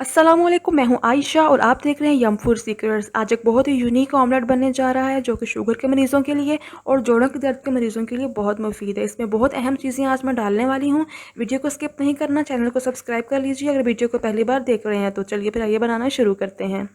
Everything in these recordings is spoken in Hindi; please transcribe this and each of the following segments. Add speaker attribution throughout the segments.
Speaker 1: अस्सलामुअलैकुम, मैं हूं आयशा और आप देख रहे हैं यम फूड सीक्रेट्स। आज एक बहुत ही यूनिक ऑमलेट बनने जा रहा है जो कि शुगर के मरीज़ों के लिए और जोड़ों के दर्द के मरीज़ों के लिए बहुत मुफीद है। इसमें बहुत अहम चीज़ें आज मैं डालने वाली हूं। वीडियो को स्किप नहीं करना, चैनल को सब्सक्राइब कर लीजिए अगर वीडियो को पहली बार देख रहे हैं। तो चलिए फिर आइए बनाना शुरू करते हैं।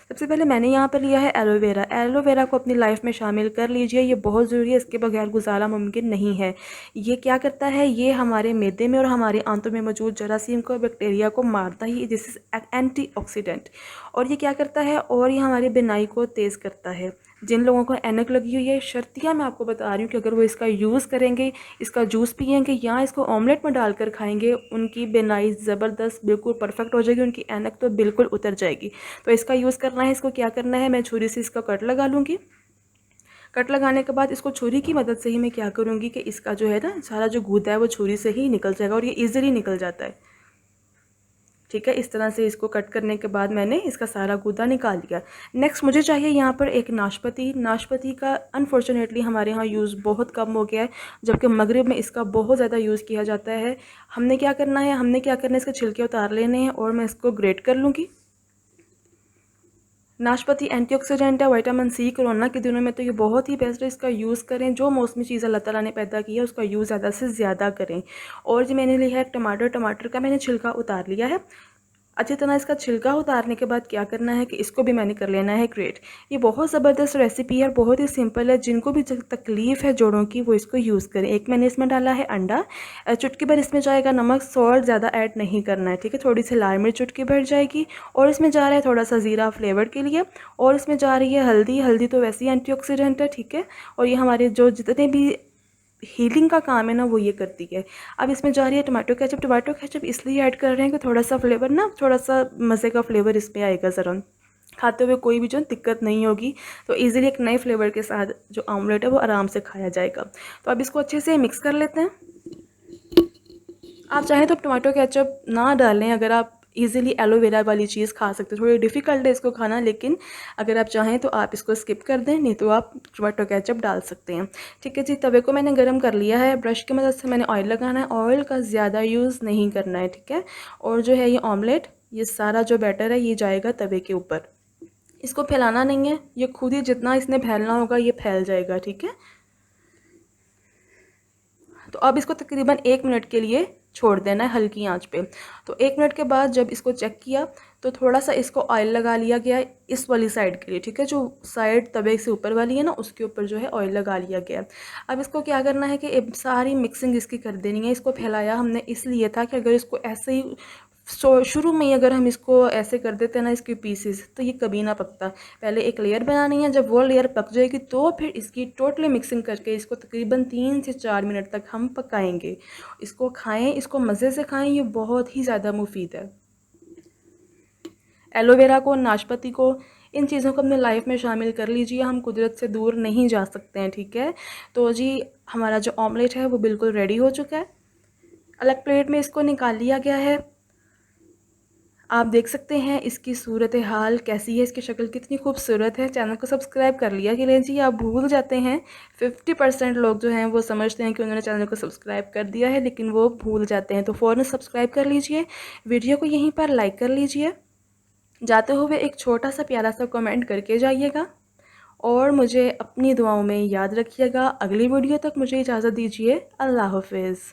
Speaker 1: सबसे पहले मैंने यहाँ पर लिया है एलोवेरा। एलोवेरा को अपनी लाइफ में शामिल कर लीजिए, ये बहुत ज़रूरी है, इसके बगैर गुजारा मुमकिन नहीं है। ये क्या करता है, ये हमारे मैदे में और हमारे आंतों में मौजूद जरासीम को, बैक्टीरिया को मारता ही। This is antioxidant. और ये क्या करता है, और ये हमारी बिनाई को तेज़ करता है। जिन लोगों को ऐनक लगी हुई है, शर्तिया मैं आपको बता रही हूँ कि अगर वो इसका यूज़ करेंगे, इसका जूस पियेंगे या इसको ऑमलेट में डालकर खाएंगे, उनकी बिनाई ज़बरदस्त बिल्कुल परफेक्ट हो जाएगी, उनकी ऐनक तो बिल्कुल उतर जाएगी। तो इसका यूज़ करना है। इसको क्या करना है, मैं छुरी से इसका कट लगा लूँगी। कट लगाने के बाद इसको छुरी की मदद से ही मैं क्या करूँगी कि इसका जो है ना सारा जो गूदा है वो छुरी से ही निकल जाएगा और ये ईज़िली निकल जाता है। ठीक है, इस तरह से इसको कट करने के बाद मैंने इसका सारा गूदा निकाल दिया। नेक्स्ट मुझे चाहिए यहाँ पर एक नाशपाती। नाशपाती का अनफॉर्चुनेटली हमारे यहाँ यूज़ बहुत कम हो गया है, जबकि मगरिब में इसका बहुत ज़्यादा यूज़ किया जाता है। हमने क्या करना है, इसके छिलके उतार लेने हैं और मैं इसको ग्रेट कर लूँगी। नाशपाती एंटीऑक्सीडेंट है, विटामिन सी। कोरोना के दिनों में तो ये बहुत ही बेस्ट है, इसका यूज़ करें। जो मौसमी चीज़ अल्लाह ताला ने पैदा की है उसका यूज़ ज़्यादा से ज़्यादा करें। और जो मैंने लिया है टमाटर का मैंने छिलका उतार लिया है। अच्छी तरह इसका छिलका उतारने के बाद क्या करना है कि इसको भी मैंने कर लेना है ग्रेट। ये बहुत ज़बरदस्त रेसिपी है और बहुत ही सिंपल है। जिनको भी तकलीफ़ है जोड़ों की वो इसको यूज़ करें। एक मैंने इसमें डाला है अंडा, चुटकी भर इसमें जाएगा नमक। सॉल्ट ज़्यादा ऐड नहीं करना है, ठीक है। थोड़ी सी लाल मिर्च चुटकी भर जाएगी और इसमें जा रहा है थोड़ा सा ज़ीरा फ्लेवर के लिए। और इसमें जा रही है हल्दी। हल्दी तो वैसे ही एंटीऑक्सीडेंट है, ठीक है। और ये हमारे जो जितने भी हीलिंग का काम है ना वो ये करती है। अब इसमें जा रही है टमाटो केचप। टमाटो केचप इसलिए ऐड कर रहे हैं कि थोड़ा सा फ्लेवर ना, थोड़ा सा मज़े का फ्लेवर इसमें आएगा। ज़रा खाते हुए कोई भी जो दिक्कत नहीं होगी, तो इजीली एक नए फ्लेवर के साथ जो ऑमलेट है वो आराम से खाया जाएगा। तो अब इसको अच्छे से मिक्स कर लेते हैं। आप चाहें तो टमाटो केचप ना डालें, अगर आप इजीली एलोवेरा वाली चीज़ खा सकते हो। थोड़ी डिफ़िकल्ट है इसको खाना, लेकिन अगर आप चाहें तो आप इसको स्किप कर दें, नहीं तो आप टमाटो केचप डाल सकते हैं। ठीक है जी, तवे को मैंने गरम कर लिया है। ब्रश की मदद से मैंने ऑयल लगाना है। ऑयल का ज़्यादा यूज़ नहीं करना है, ठीक है। और जो है ये ऑमलेट, ये सारा जो बैटर है ये जाएगा तवे के ऊपर। इसको फैलाना नहीं है, ये खुद ही जितना इसने फैलना होगा ये फैल जाएगा, ठीक है। तो अब इसको तकरीबन 1 मिनट के लिए छोड़ देना है हल्की आंच पे। तो 1 मिनट के बाद जब इसको चेक किया तो थोड़ा सा इसको ऑयल लगा लिया गया इस वाली साइड के लिए, ठीक है। जो साइड तवे से ऊपर वाली है ना उसके ऊपर जो है ऑयल लगा लिया गया। अब इसको क्या करना है कि सारी मिक्सिंग इसकी कर देनी है। इसको फैलाया हमने इसलिए था कि अगर इसको ऐसे ही शुरू में ही अगर हम इसको ऐसे कर देते हैं ना इसके पीसेस, तो ये कभी ना पकता। पहले एक लेयर बनानी है, जब वो लेयर पक जाएगी तो फिर इसकी टोटली मिक्सिंग करके इसको तकरीबन 3 से 4 मिनट तक हम पकाएंगे। इसको खाएं, इसको मज़े से खाएं, ये बहुत ही ज़्यादा मुफीद है। एलोवेरा को, नाशपाती को, इन चीज़ों को अपने लाइफ में शामिल कर लीजिए। हम कुदरत से दूर नहीं जा सकते हैं, ठीक है। तो जी हमारा जो ऑमलेट है वो बिल्कुल रेडी हो चुका है। अलग प्लेट में इसको निकाल लिया गया है। आप देख सकते हैं इसकी सूरत हाल कैसी है, इसकी शक्ल कितनी खूबसूरत है। चैनल को सब्सक्राइब कर लिया कि नहीं जी, आप भूल जाते हैं। 50% लोग जो हैं वो समझते हैं कि उन्होंने चैनल को सब्सक्राइब कर दिया है, लेकिन वो भूल जाते हैं। तो फ़ौरन सब्सक्राइब कर लीजिए, वीडियो को यहीं पर लाइक कर लीजिए। जाते हुए एक छोटा सा प्यारा सा कमेंट करके जाइएगा और मुझे अपनी दुआओं में याद रखिएगा। अगली वीडियो तक मुझे इजाज़त दीजिए। अल्लाह हाफिज़।